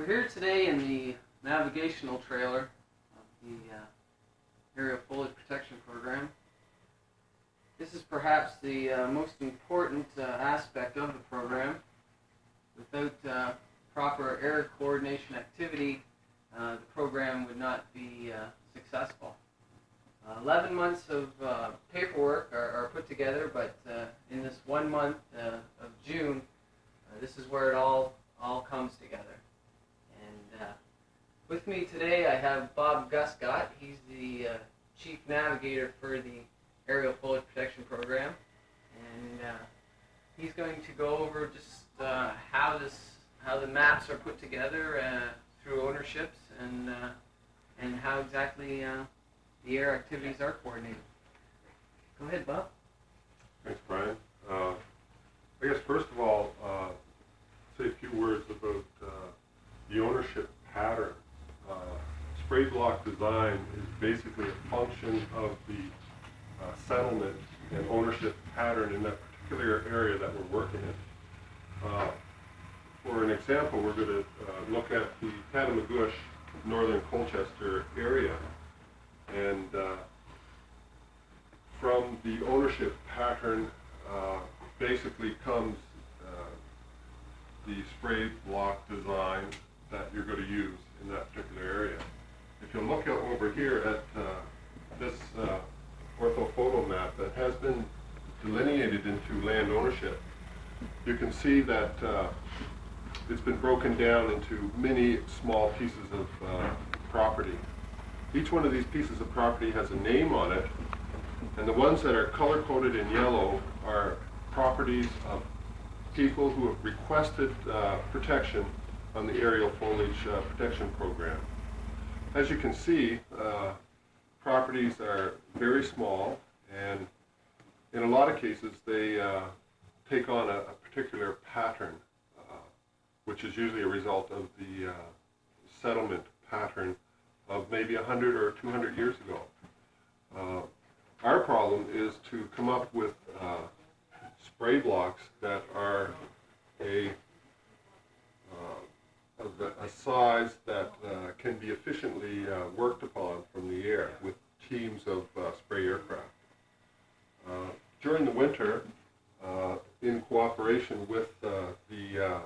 We're here today in the navigational trailer of the Aerial Foliage Protection Program. This is perhaps the most important aspect of the program. Without proper air coordination activity, the program would not be successful. 11 months of paperwork are put together, but in this 1 month of June, this is where it all comes together. And with me today I have Bob Guscotte. He's the Chief Navigator for the Aerial Foliage Protection Program, and he's going to go over just how the maps are put together through ownerships and how exactly the air activities are coordinated. Go ahead, Bob. Thanks, Brian. I guess first of all, say a few words about the ownership pattern. Spray block design is basically a function of the settlement and ownership pattern in that particular area that we're working in. For an example, we're going to look at the Tatamagouche, northern Colchester area. And from the ownership pattern basically comes the spray block design that you're going to use in that particular area. If you look out over here at this orthophoto map that has been delineated into land ownership, you can see that it's been broken down into many small pieces of property. Each one of these pieces of property has a name on it, and the ones that are color-coded in yellow are properties of people who have requested protection on the Aerial Foliage Protection Program. As you can see, properties are very small, and in a lot of cases they take on a particular pattern, which is usually a result of the settlement pattern of maybe 100 or 200 years ago. Our problem is to come up with spray blocks that are a size that can be efficiently worked upon from the air with teams of spray aircraft. During the winter, in cooperation with the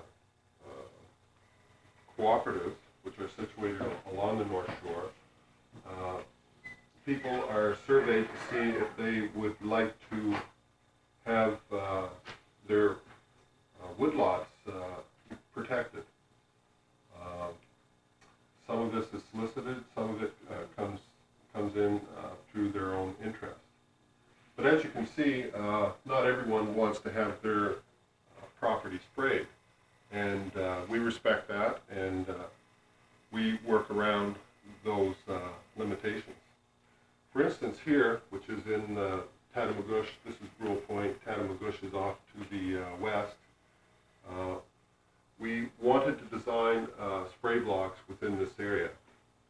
cooperatives, which are situated along the North Shore, people are surveyed to see if they would like to have their woodlots protected. Some of this is solicited, some of it comes in through their own interest. But as you can see, not everyone wants to have their property sprayed, and we respect that, and we work around those limitations. For instance, here, which is in Tatamagouche, this is Brule Point, Tatamagouche is off to the west. We wanted to design spray blocks within this area.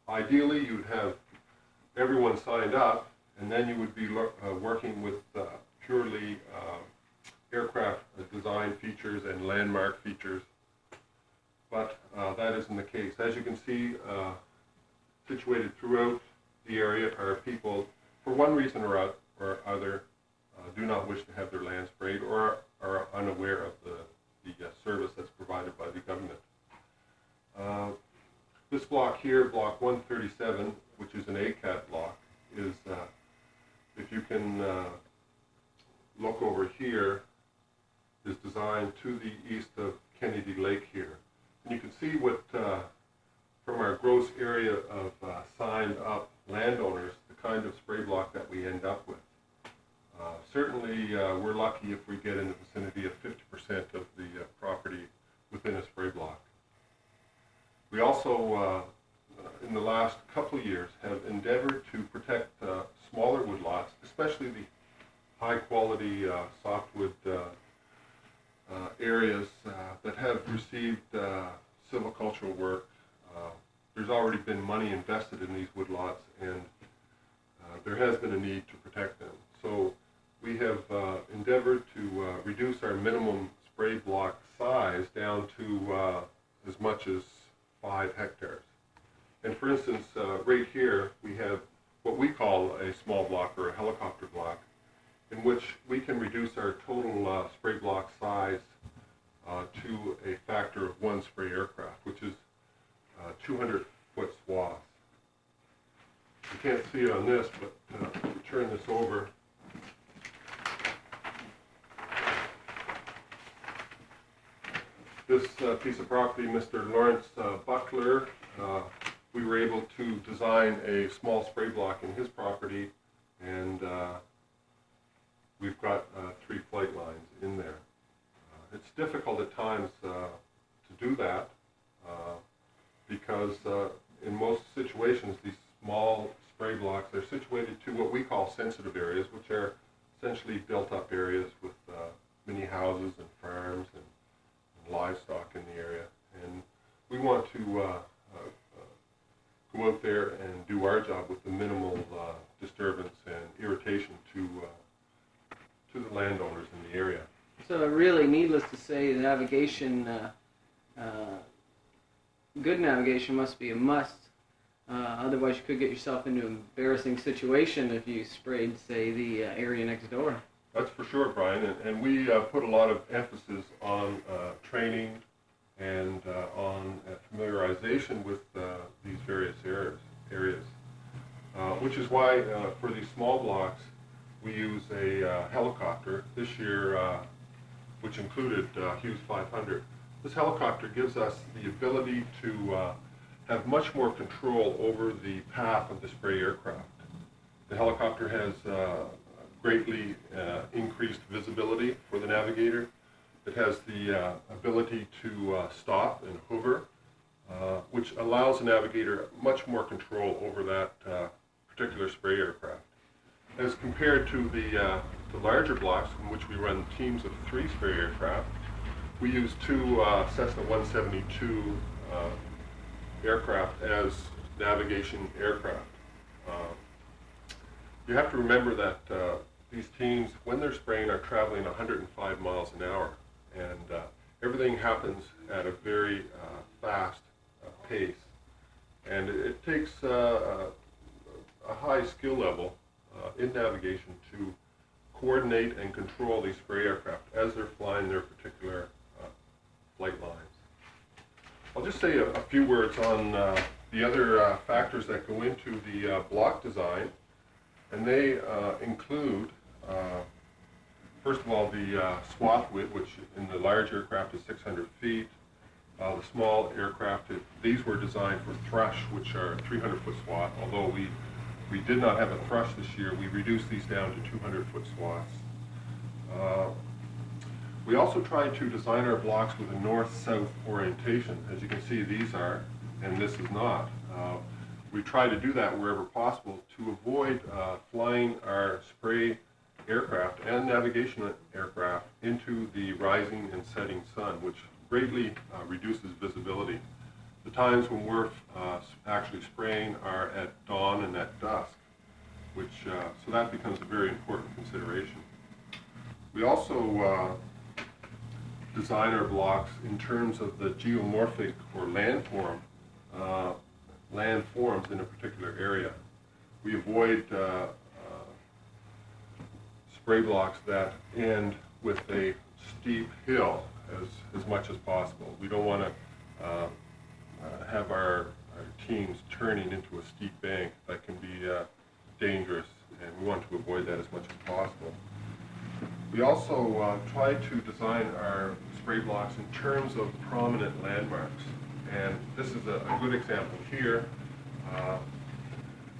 Ideally, you'd have everyone signed up, and then you would be working with purely aircraft design features and landmark features. But that isn't the case. As you can see, situated throughout the area are people, for one reason or other, do not wish to have their land sprayed or are unaware of the service that's provided by the government. This block here, block 137, which is an ACAT block, is, if you can look over here, is designed to the east of Kennedy Lake here. And you can see what, from our gross area of signed up landowners, the kind of spray block that we end up with. Certainly, we're lucky if we get in the vicinity of 50% of the property within a spray block. We also, in the last couple of years, have endeavored to protect smaller woodlots, especially the high-quality softwood areas that have received silvicultural work. There's already been money invested in these woodlots, and there has been a need to protect them. So we have endeavored to reduce our minimum spray block size down to as much as 5 hectares. And for instance, right here we have what we call a small block or a helicopter block, in which we can reduce our total spray block size to a factor of 1 spray aircraft, which is 200-foot swaths. You can't see it on this, but if you turn this over, this piece of property, Mr. Lawrence Buckler, we were able to design a small spray block in his property, and we've got 3 flight lines in there. It's difficult at times to do that because in most situations these small spray blocks are situated to what we call sensitive areas, which are essentially built up areas with many houses and farms and livestock in the area, and we want to go out there and do our job with the minimal disturbance and irritation to the landowners in the area. So really, needless to say, the navigation, good navigation must be a must. Otherwise, you could get yourself into an embarrassing situation if you sprayed, say, the area next door. That's for sure, Brian, and we put a lot of emphasis on training and on familiarization with these various areas, which is why for these small blocks we use a helicopter this year, which included Hughes 500. This helicopter gives us the ability to have much more control over the path of the spray aircraft. The helicopter has greatly increased visibility for the navigator. It has the ability to stop and hover, which allows the navigator much more control over that particular spray aircraft. As compared to the larger blocks in which we run teams of 3 spray aircraft, we use 2 Cessna 172 aircraft as navigation aircraft. You have to remember that these teams, when they're spraying, are traveling 105 miles an hour, and everything happens at a very fast pace, and it takes a high skill level in navigation to coordinate and control these spray aircraft as they're flying their particular flight lines. I'll just say a few words on the other factors that go into the block design, and they include, first of all, the swath width, which in the large aircraft is 600 feet. The small aircraft, these were designed for thrush, which are 300-foot swath. Although we did not have a thrush this year, we reduced these down to 200-foot swaths. We also tried to design our blocks with a north-south orientation. As you can see, these are, and this is not. We try to do that wherever possible to avoid flying our spray aircraft and navigation aircraft into the rising and setting sun, which greatly reduces visibility. The times when we're actually spraying are at dawn and at dusk, which so that becomes a very important consideration. We also design our blocks in terms of the geomorphic or landforms in a particular area. We avoid spray blocks that end with a steep hill as much as possible. We don't want to have our teams turning into a steep bank. That can be dangerous, and we want to avoid that as much as possible. We also try to design our spray blocks in terms of prominent landmarks, and this is a good example here.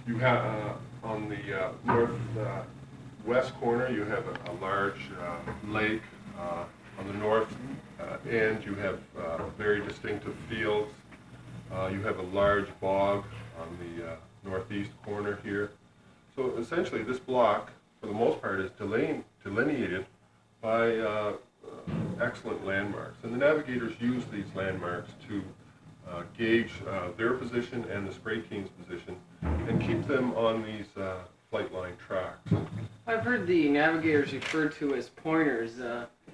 You have on the northwest corner, you have a large lake. On the north end, you have very distinctive fields. You have a large bog on the northeast corner here. So essentially, this block, for the most part, is delineated by excellent landmarks. And the navigators use these landmarks to gauge their position and the spray team's position and keep them on these flight line tracks. I've heard the navigators referred to as pointers.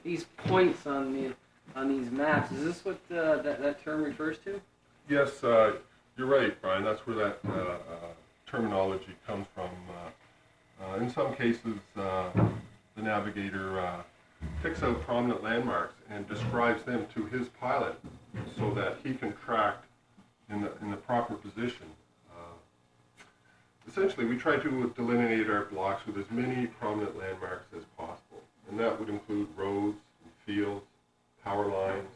These points on these maps, is this what that term refers to? Yes, you're right, Brian. That's where that terminology comes from. In some cases, the navigator picks out prominent landmarks and describes them to his pilot so that he can track in the proper position. Essentially, we try to delineate our blocks with as many prominent landmarks as possible, and that would include roads, and fields, power lines,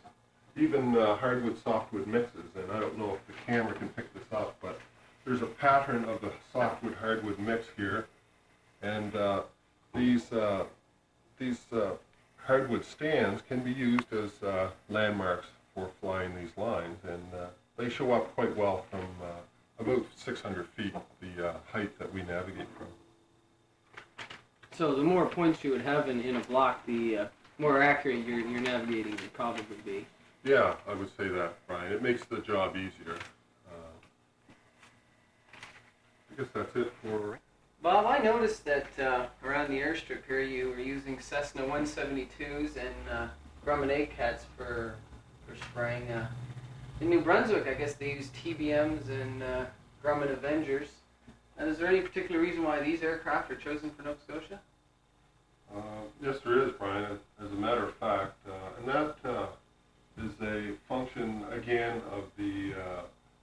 even hardwood softwood mixes. And I don't know if the camera can pick this up, but there's a pattern of the softwood hardwood mix here, and these hardwood stands can be used as landmarks for flying these lines, and they show up quite well from about 600 feet, the height that we navigate from. So the more points you would have in a block, the more accurate your navigating would probably be. Yeah, I would say that, Brian. It makes the job easier. I guess that's it for... Bob, I noticed that around the airstrip here you were using Cessna 172s and Grumman ACATs for spraying. In New Brunswick, I guess they use TBMs and Grumman Avengers. And is there any particular reason why these aircraft are chosen for Nova Scotia? Yes, there is, Brian, as a matter of fact. And that is a function, again, of the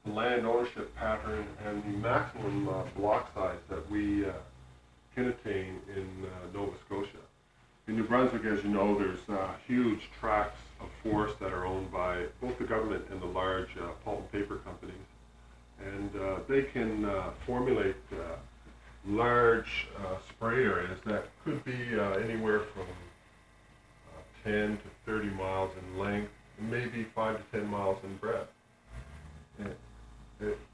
land ownership pattern and the maximum block size that we can attain in Nova Scotia. In New Brunswick, as you know, there's huge tracts of forest that are owned by both the government and the large pulp and paper companies. And they can formulate large spray areas that could be anywhere from 10 to 30 miles in length, and maybe 5 to 10 miles in breadth.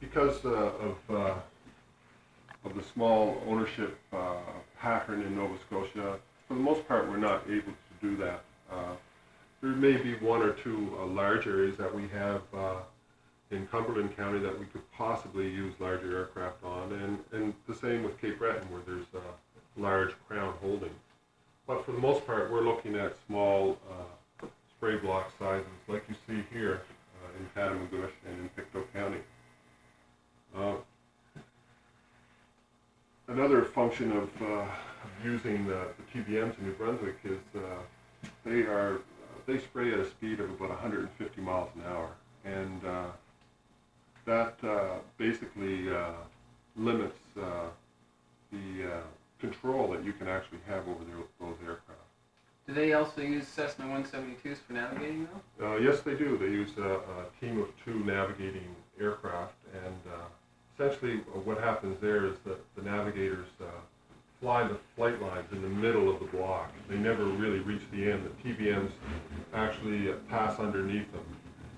Because of the small ownership pattern in Nova Scotia, for the most part, we're not able to do that. There may be one or two large areas that we have in Cumberland County that we could possibly use larger aircraft on, and the same with Cape Breton, where there's large crown holdings. But for the most part, we're looking at small spray block sizes, like you see here in Patamangush and in Pictou County. Another function of using the TBMs in New Brunswick is they spray at a speed of about 150 miles an hour, and that basically limits the control that you can actually have over those aircraft. Do they also use Cessna 172s for navigating though? Yes, they do. They use a team of 2 navigating aircraft, and essentially what happens there is that the navigators fly the flight lines in the middle of the block. They never really reach the end. The TBMs actually pass underneath them.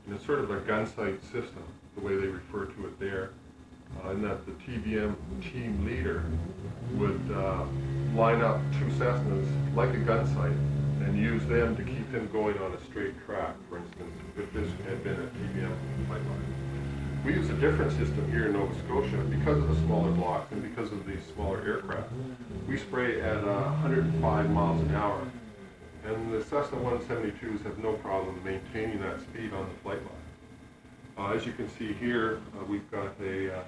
And it's sort of a gun sight system, the way they refer to it there, and that the TBM team leader would line up 2 Cessnas like a gun sight and use them to keep him going on a straight track, for instance, if this had been a TBM flight line. We use a different system here in Nova Scotia because of the smaller blocks and because of these smaller aircraft. We spray at 105 miles an hour, and the Cessna 172s have no problem maintaining that speed on the flight line. As you can see here, we've got a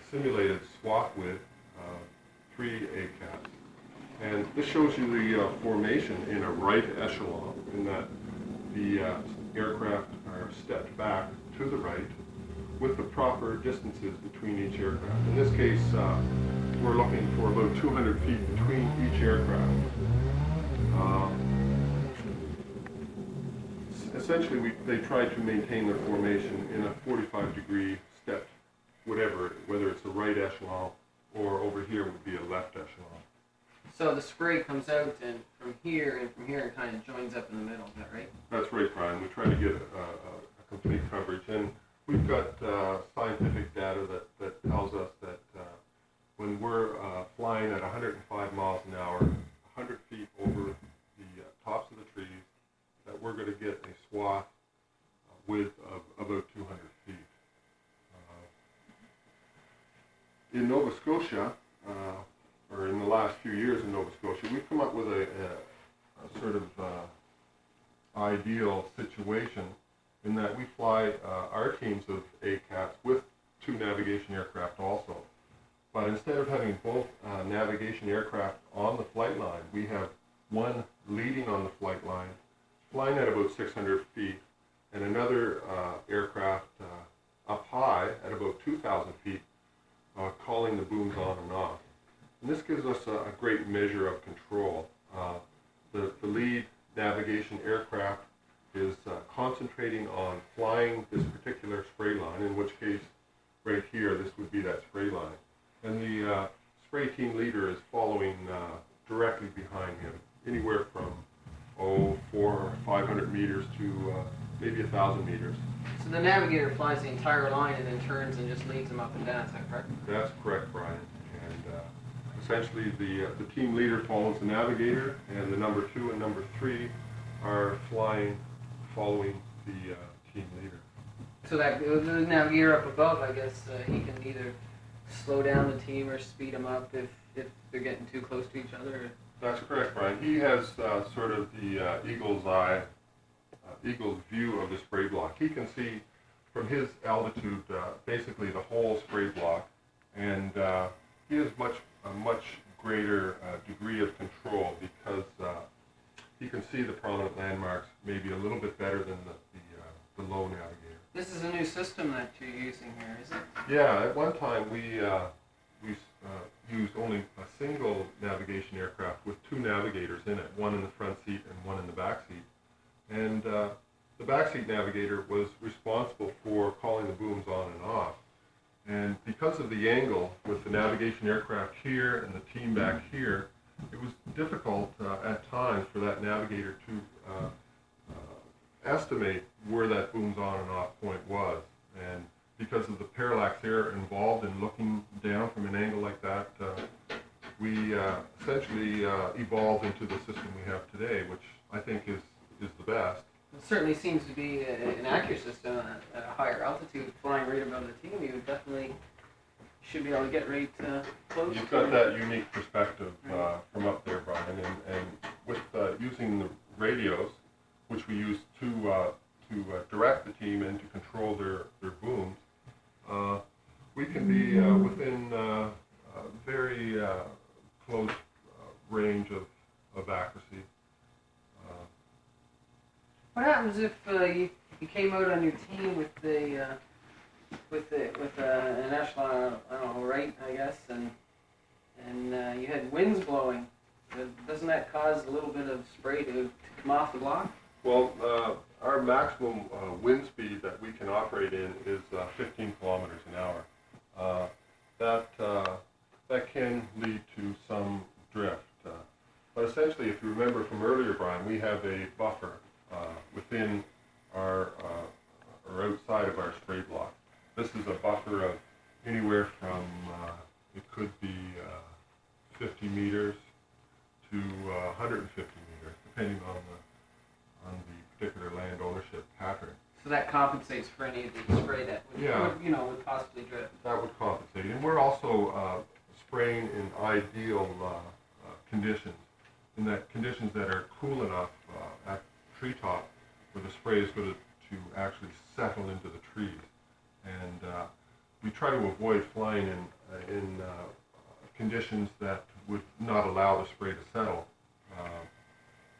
simulated swath width, 3 ACATs. And this shows you the formation in a right echelon, in that the aircraft are stepped back to the right with the proper distances between each aircraft. In this case, we're looking for about 200 feet between each aircraft. Essentially, they try to maintain their formation in a 45-degree step, whether it's a right echelon or over here would be a left echelon. So the spray comes out and from here it kind of joins up in the middle, is that right? That's right, Brian. We try to get a complete coverage, and we've got scientific data that tells us that when we're flying at 105 miles an hour, 100 feet over the tops of the trees, that we're going to get a swath width of about 200 feet. In Nova Scotia, or in the last few years in Nova Scotia, we've come up with a sort of ideal situation in that we fly our teams of ACATs with 2 navigation aircraft also. But instead of having both navigation aircraft on the flight line, we have one leading on the flight line, flying at about 600 feet, and another aircraft up high at about 2,000 feet, calling the booms on and off. And this gives us a great measure of control. The lead navigation aircraft is concentrating on flying this particular spray line, in which case right here this would be that spray line. And the spray team leader is following directly behind him, anywhere from 400 or 500 meters to maybe 1,000 meters. So the navigator flies the entire line and then turns and just leads them up and down, is that correct? That's correct, Brian. And essentially the team leader follows the navigator, and the number 2 and number 3 are following the team leader. So that the navigator up above, I guess, he can either slow down the team or speed them up if they're getting too close to each other. That's correct, Brian. He has sort of the eagle's eye, eagle's view of the spray block. He can see from his altitude basically the whole spray block, and he has a much greater degree of control because he can see the prominent landmarks maybe a little bit better than the low navigator. This is a new system that you're using here, is it? Yeah, at one time we used only a single navigation aircraft with 2 navigators in it, one in the front seat and one in the back seat. And the backseat navigator was responsible for calling the booms on and off. And because of the angle with the navigation aircraft here and the team back here, it was difficult at times for that navigator to estimate where that booms on and off point was. And because of the parallax error involved in looking down from an angle like that, we essentially evolved into the system we have today, which I think is the best. It certainly seems to be an accurate system at a higher altitude, flying right above the team. You would definitely should be able to get right close. You've got that unique perspective from up there, Brian, and with using the radios, which we use to direct the team and to control their booms, we can be within a very close range of accuracy. What happens if you came out on your team with an echelon, I don't know, right, I guess, and you had winds blowing? Doesn't that cause a little bit of spray to come off the block? Well, our maximum wind speed that we can operate in is 15 kilometers an hour. That can lead to some drift. But essentially, if you remember from earlier, Brian, we have a buffer within our or outside of our spray block. This is a buffer of anywhere from it could be 50 meters to 150 meters, depending on the particular land ownership pattern. So that compensates for any of the spray that would possibly drift. That would compensate, and we're also spraying in ideal conditions, in that conditions that are cool enough at treetop where the spray is going to actually settle into the trees. And we try to avoid flying in conditions that would not allow the spray to settle.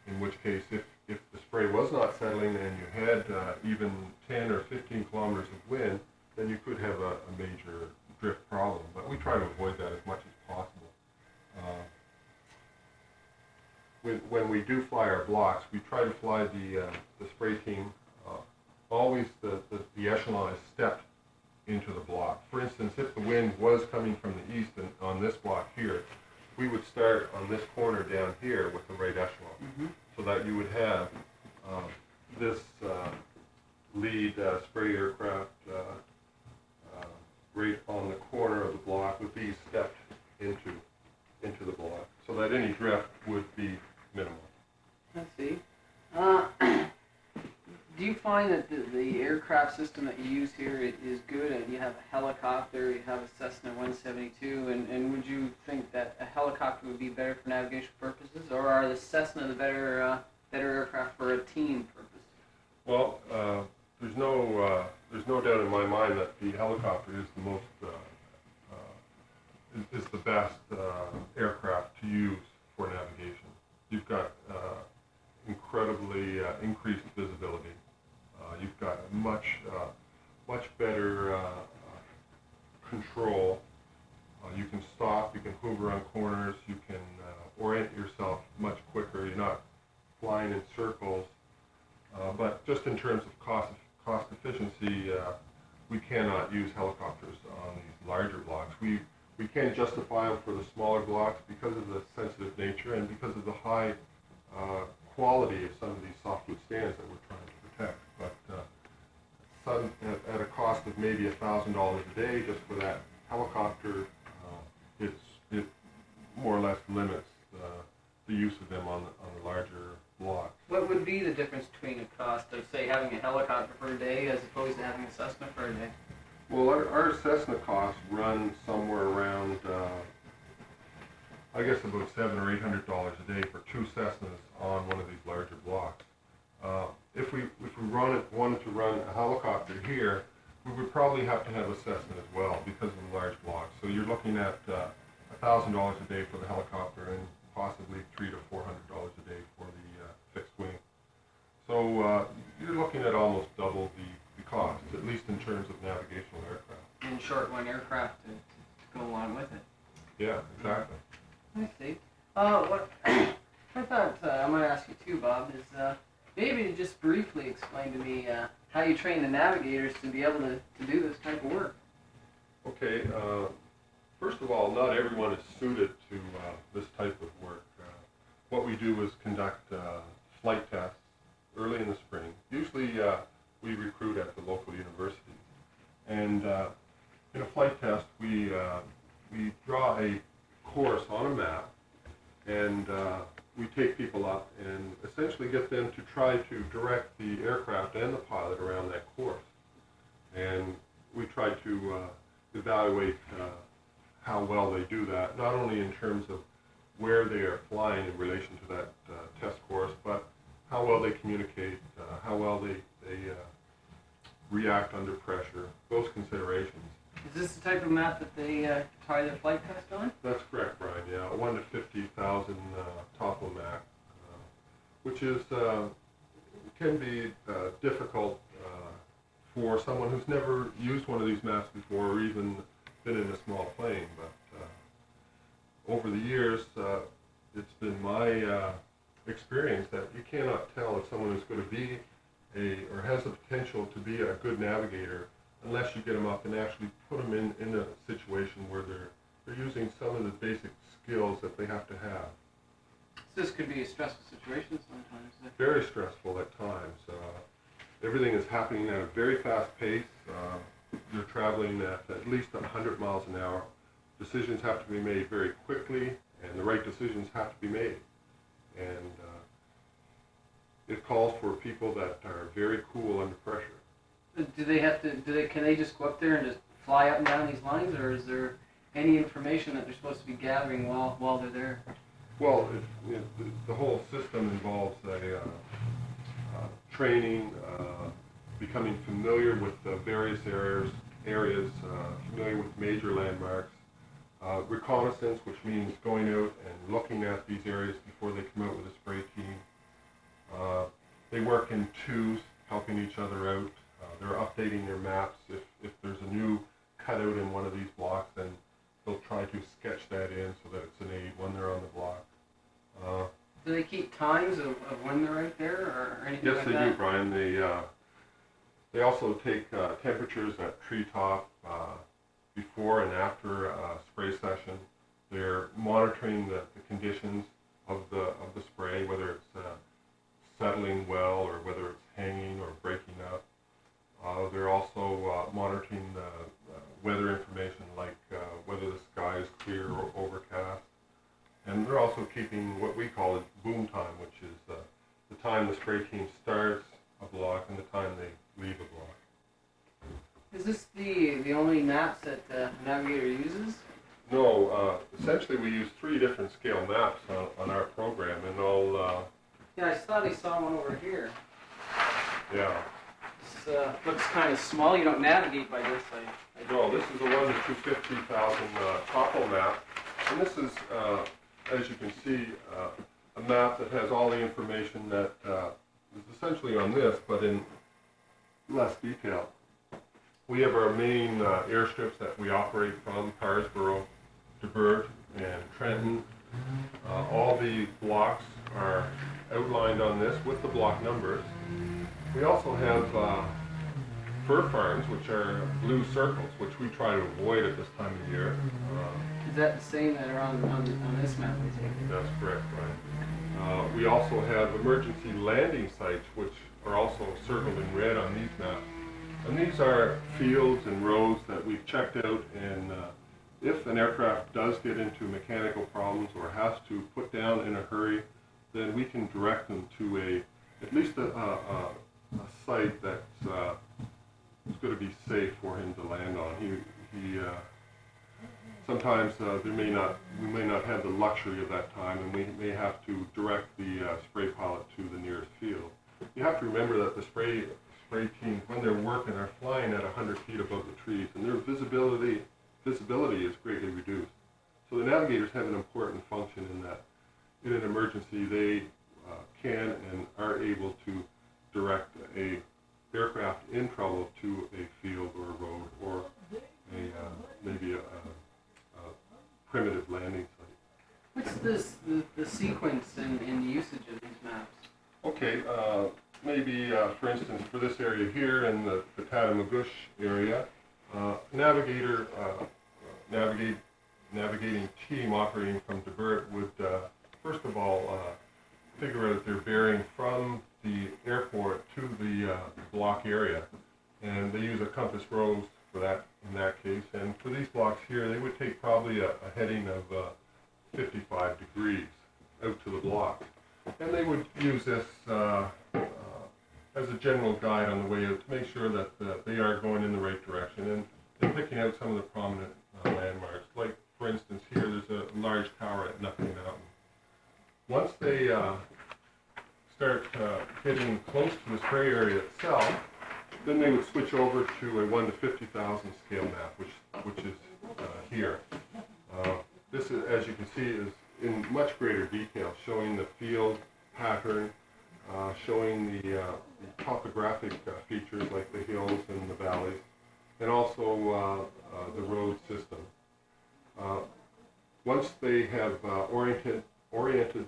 In which case, if the spray was not settling and you had even 10 or 15 kilometers of wind, then you could have a major drift problem. But we try to avoid that as much as possible. When we do fly our blocks, we try to fly the spray team. Always the echelon is stepped into the block. For instance, if the wind was coming from the east and on this block here, we would start on this corner down here with the right echelon, so that you would have this lead spray aircraft right on the corner of the block with these stepped into the block, so that any drift would be minimal. Let's see. Do you find that the aircraft system that you use here is good, and you have a helicopter, you have a Cessna 172, and would you think that a helicopter would be better for navigation purposes, or are the Cessna the better aircraft for a team purpose? Well, there's no doubt in my mind that the helicopter is the most is the best aircraft to use for navigation. You've got incredibly increased visibility. You've got a much better control. You can stop, you can hoover on corners, you can orient yourself much quicker. You're not flying in circles. But just in terms of cost efficiency, we cannot use helicopters on these larger blocks. We can justify them for the smaller blocks because of the sensitive nature and because of the high quality of some of these softwood stands that we're trying to protect. But some at a cost of maybe $1,000 a day just for that helicopter, it more or less limits the use of them on the larger blocks. What would be the difference between a cost of, say, having a helicopter for a day as opposed to having a Cessna for a day? Well, our Cessna costs run somewhere around, I guess about $700 or $800 a day for two Cessnas on one of these larger blocks. If we wanted to run a helicopter here, we would probably have to have a Cessna as well because of the large blocks. So you're looking at $1,000 a day for the helicopter and possibly $300 to $400 a day for the fixed wing. So you're looking at almost double the cost, at least in terms of navigational aircraft. And short wing aircraft to go along with it. Yeah, exactly. I see. What I thought I might ask you too, Bob, is maybe to just briefly explain to me how you train the navigators to be able to do this type of work. Okay. First of all, not everyone is suited to this type of work. What we do is conduct flight tests early in the spring. Usually we recruit at the local universities. And in a flight test, we draw a course on a map, and we take people up and essentially get them to try to direct the aircraft and the pilot around that course. And we try to evaluate how well they do that, not only in terms of where they are flying in relation to that test course, but how well they communicate, how well they react under pressure, those considerations. Is this the type of map that they try their flight test on? That's correct, Brian, yeah, a 1 to 50,000 topo map, which is, can be difficult for someone who's never used one of these maps before or even been in a small plane, but over the years, it's been my experience that you cannot tell if someone is going to be or has the potential to be a good navigator unless you get them up and actually put them in a situation where they're using some of the basic skills that they have to have. So this could be a stressful situation sometimes. Very stressful at times. Everything is happening at a very fast pace. You're traveling at least 100 miles an hour. Decisions have to be made very quickly, and the right decisions have to be made. And it calls for people that are very cool under pressure. Can they just go up there and just fly up and down these lines, or is there any information that they're supposed to be gathering while they're there? Well, the whole system involves training, becoming familiar with the various areas, familiar with major landmarks, reconnaissance, which means going out and looking at these areas before they come out with a spray team. They work in twos, helping each other out. They're updating their maps. If there's a new cutout in one of these blocks, then they'll try to sketch that in so that it's an aid when they're on the block. Do they keep times of when they're right there or anything like that? Yes, they do, Brian. They also take temperatures at treetop before and after a spray session. They're monitoring the conditions of the spray, whether it's settling well or whether it's hanging or breaking up. They're also monitoring the weather information, like whether the sky is clear or overcast. And they're also keeping what we call it boom time, which is the time the spray team starts a block and the time they leave a block. Is this the only maps that the navigator uses? No, essentially we use 3 different scale maps on our program, and all. Yeah, I thought I saw one over here. Yeah. This looks kind of small. You don't navigate by this. No, this is a 1 to 250,000 topo map, and this is, as you can see, a map that has all the information that is essentially on this, but in less detail. We have our main airstrips that we operate from: Parrsboro, DeBert, and Trenton. All the blocks are outlined on this with the block numbers. We also have fur farms, which are blue circles, which we try to avoid at this time of year. Is that the same that are on this map? That's correct, right. We also have emergency landing sites, which are also circled in red on these maps. And these are fields and roads that we've checked out, and if an aircraft does get into mechanical problems or has to put down in a hurry, then we can direct them to at least a site that's it's going to be safe for him to land on. He sometimes we may not have the luxury of that time, and we may have to direct the spray pilot to the nearest field. You have to remember that the spray teams, when they're working, are flying at 100 feet above the trees, and their visibility is greatly reduced. So the navigators have an important function in that, in an emergency, they can and are able to direct a aircraft in trouble to a field or a road or maybe a primitive landing site. What's the sequence and the usage of these maps? Okay, maybe for instance, for this area here in the Tatamagouche area, navigating team operating from DeBert would first of all figure out their bearing from the airport to the block area, and they use a compass rose for that in that case. And for these blocks here, they would take probably a heading of 55 degrees out to the block, and they would use this as a general guide on the way out to make sure that they are going in the right direction and picking out some of the prominent landmarks. Like, for instance, here there's a large tower at Nothing Mountain. Once they start getting close to the spray area itself, then they would switch over to a 1 to 50,000 scale map, which is here. This, is, as you can see, is in much greater detail, showing the field pattern, showing the topographic features like the hills and the valleys, and also the road system. Once they have oriented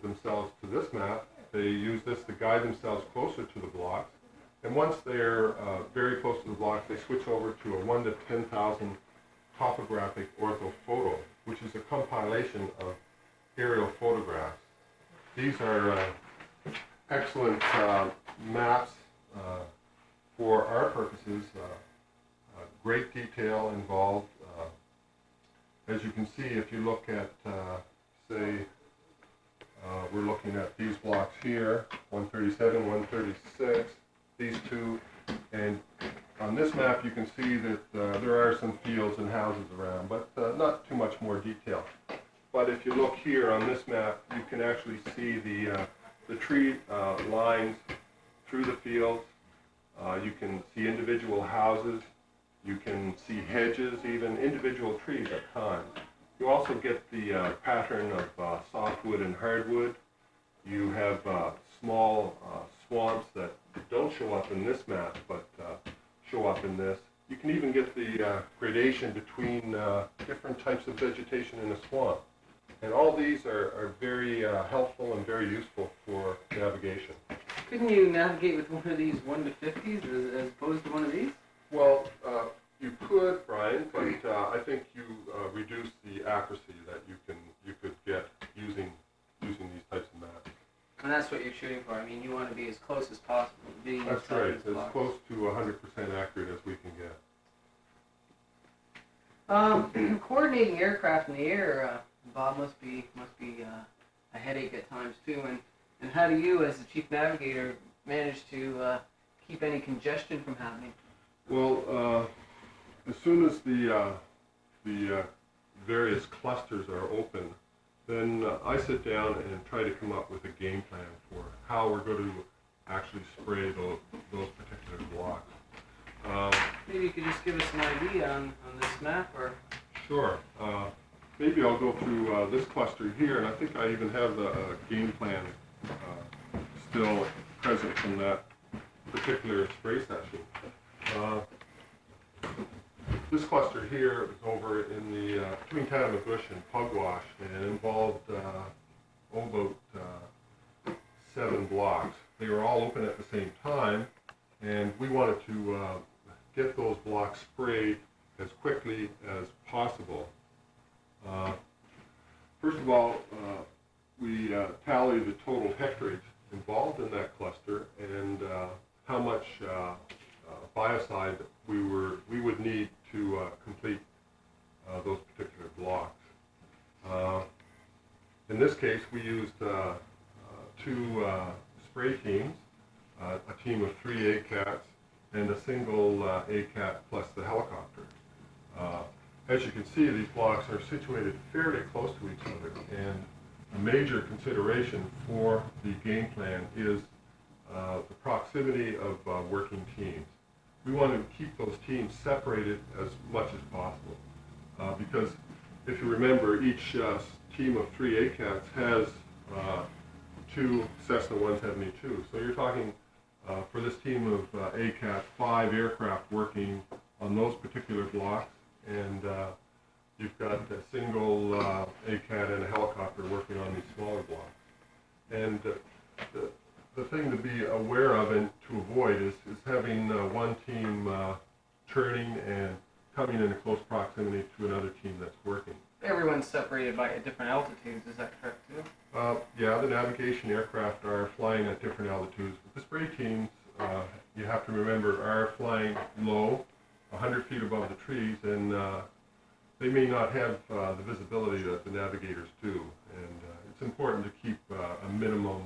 themselves to this map, they use this to guide themselves closer to the blocks. And once they're very close to the blocks, they switch over to a 1 to 10,000 topographic orthophoto, which is a compilation of aerial photographs. These are excellent maps for our purposes. Great detail involved. As you can see, if you look at, say, we're looking at these blocks here, 137, 136, these two, and on this map you can see that there are some fields and houses around, but not too much more detail. But if you look here on this map, you can actually see the tree lines through the fields. You can see individual houses. You can see hedges, even individual trees at times. You also get the pattern of softwood and hardwood. You have small swamps that don't show up in this map, but show up in this. You can even get the gradation between different types of vegetation in a swamp. And all these are very helpful and very useful for navigation. Couldn't you navigate with one of these 1 to 50s as opposed to one of these? Well, you could, Brian, but I think you reduce the accuracy that you could get using these types of maps. And that's what you're shooting for. I mean, you want to be as close as possible to being That's inside right. these As close to 100% accurate as we can get. Coordinating aircraft in the air, Bob, must be a headache at times too. And how do you, as the chief navigator, manage to keep any congestion from happening? Well, as soon as the various clusters are open, then I sit down and try to come up with a game plan for how we're going to actually spray those particular blocks. maybe you could just give us an idea on this map, or... Sure. Maybe I'll go through this cluster here, and I think I even have the game plan still present from that particular spray session. This cluster here is over in the between Tattamagush and Pugwash, and involved about 7 blocks. They were all open at the same time, and we wanted to get those blocks sprayed as quickly as possible. First of all, we tally the total hectareage involved in that cluster and how much biocide we would need to complete those particular blocks. In this case, we used 2 spray teams, a team of 3 ACATs and a single ACAT plus the helicopter. As you can see, these blocks are situated fairly close to each other, and a major consideration for the game plan is the proximity of working teams. We want to keep those teams separated as much as possible, because if you remember, each team of 3 ACATs has 2 Cessna 172. So you're talking, for this team of ACAT, 5 aircraft working on those particular blocks, and you've got a single ACAT and a helicopter working on these smaller blocks. And the thing to be aware of and to avoid is having one team turning and coming into close proximity to another team that's working. Everyone's separated by different altitudes, is that correct too? Yeah, the navigation aircraft are flying at different altitudes, but the spray teams, you have to remember, are flying low, 100 feet above the trees, and they may not have the visibility that the navigators do. And it's important to keep a minimum,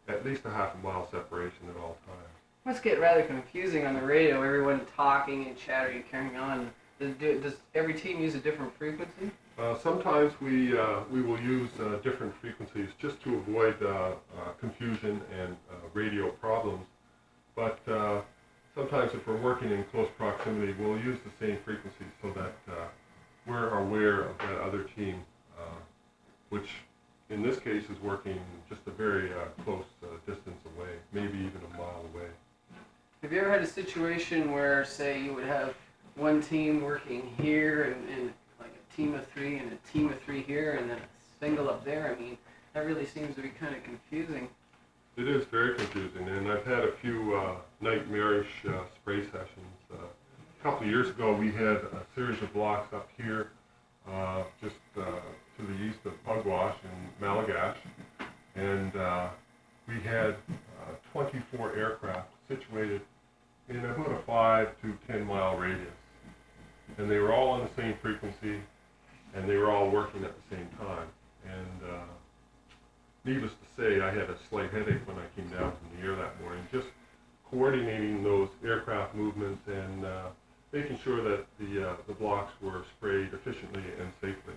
at least a half a mile separation at all times. Must get rather confusing on the radio, everyone talking and chattering, carrying on. Does every team use a different frequency? Sometimes we will use different frequencies just to avoid confusion and radio problems. But sometimes if we're working in close proximity, we'll use the same frequency so that we're aware of that other team, which in this case is working just a very close distance away, maybe even a mile away. Have you ever had a situation where, say, you would have one team working here and like a team of 3 and a team of 3 here and then a single up there? I mean, that really seems to be kind of confusing. It is very confusing, and I've had a few nightmarish spray sessions. A couple of years ago, we had a series of blocks up here, just to the east of Pugwash and Malagash, and we had 24 aircraft situated in about a 5 to 10 mile radius, and they were all on the same frequency, and they were all working at the same time. And needless to say, I had a slight headache when I came down from the air that morning, just coordinating those aircraft movements and making sure that the blocks were sprayed efficiently and safely.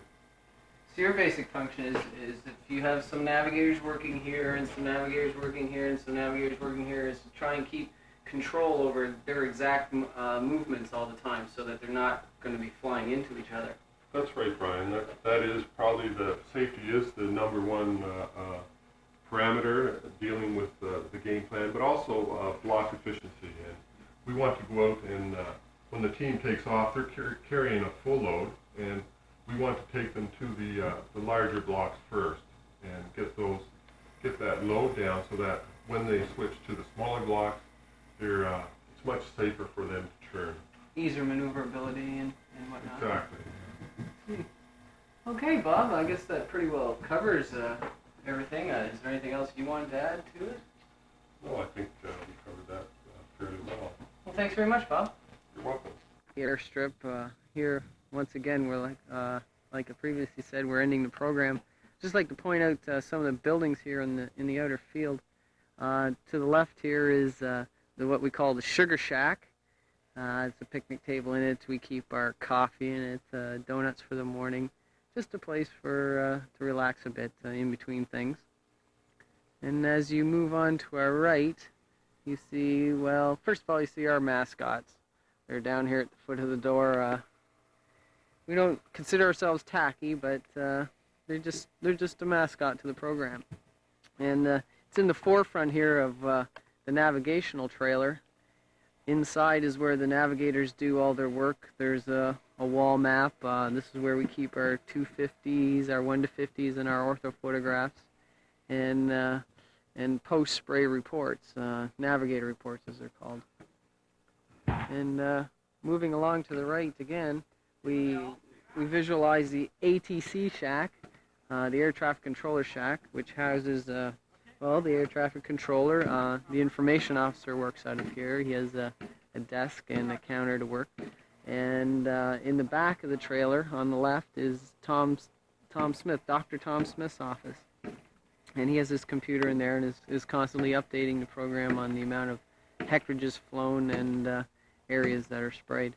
So your basic function is if you have some navigators working here and some navigators working here and some navigators working here, is to try and keep control over their exact movements all the time so that they're not going to be flying into each other. That's right, Brian. That is probably safety is the number one parameter dealing with the game plan, but also block efficiency. And we want to go out and when the team takes off, they're carrying a full load, and we want to take them to the larger blocks first and get that load down so that when they switch to the smaller blocks, it's much safer for them to turn. Easier maneuverability and whatnot. Exactly. Okay, Bob, I guess that pretty well covers everything. Is there anything else you wanted to add to it? No, I think we covered that fairly well. Well, thanks very much, Bob. You're welcome. The airstrip here, once again, we're like I previously said, we're ending the program. Just like to point out some of the buildings here in the outer field. To the left here is what we call the Sugar Shack. It's a picnic table in it. We keep our coffee in it, donuts for the morning. Just a place to relax a bit in between things. And as you move on to our right, you see, well, first of all, you see our mascots. They're down here at the foot of the door. We don't consider ourselves tacky, but they're just a mascot to the program. And it's in the forefront here of the navigational trailer. Inside is where the navigators do all their work. There's a wall map. This is where we keep our 250s, our 1 to 50s, and our ortho photographs, and post-spray reports, navigator reports as they're called. And moving along to the right again, we visualize the ATC shack, the air traffic controller shack, which houses the air traffic controller. The information officer works out of here. He has a desk and a counter to work. And in the back of the trailer on the left is Tom Smith, Dr. Tom Smith's office. And he has his computer in there and is constantly updating the program on the amount of hectares flown and areas that are sprayed.